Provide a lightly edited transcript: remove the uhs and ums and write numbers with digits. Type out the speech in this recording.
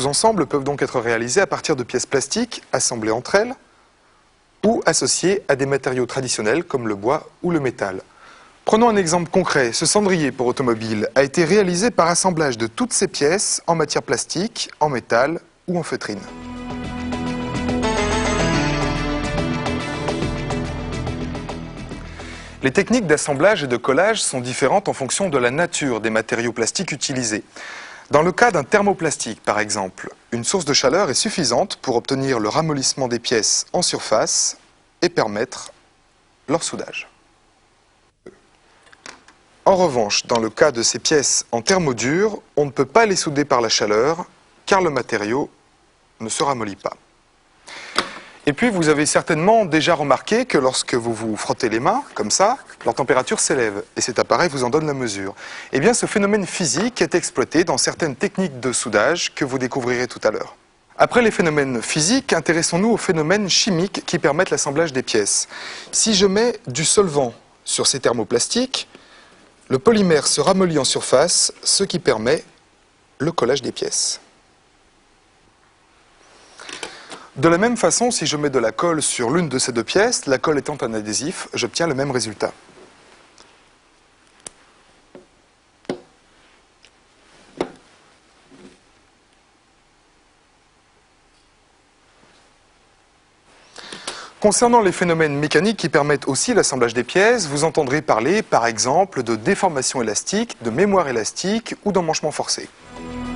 ensembles peuvent donc être réalisés à partir de pièces plastiques assemblées entre elles ou associées à des matériaux traditionnels comme le bois ou le métal. Prenons un exemple concret. Ce cendrier pour automobile a été réalisé par assemblage de toutes ces pièces en matière plastique, en métal ou en feutrine. Les techniques d'assemblage et de collage sont différentes en fonction de la nature des matériaux plastiques utilisés. Dans le cas d'un thermoplastique, par exemple, une source de chaleur est suffisante pour obtenir le ramollissement des pièces en surface et permettre leur soudage. En revanche, dans le cas de ces pièces en thermodure, on ne peut pas les souder par la chaleur, car le matériau ne se ramollit pas. Et puis, vous avez certainement déjà remarqué que lorsque vous vous frottez les mains, comme ça, leur température s'élève, et cet appareil vous en donne la mesure. Eh bien, ce phénomène physique est exploité dans certaines techniques de soudage que vous découvrirez tout à l'heure. Après les phénomènes physiques, intéressons-nous aux phénomènes chimiques qui permettent l'assemblage des pièces. Si je mets du solvant sur ces thermoplastiques, le polymère se ramollit en surface, ce qui permet le collage des pièces. De la même façon, si je mets de la colle sur l'une de ces deux pièces, la colle étant un adhésif, j'obtiens le même résultat. Concernant les phénomènes mécaniques qui permettent aussi l'assemblage des pièces, vous entendrez parler, par exemple, de déformation élastique, de mémoire élastique ou d'emmanchement forcé.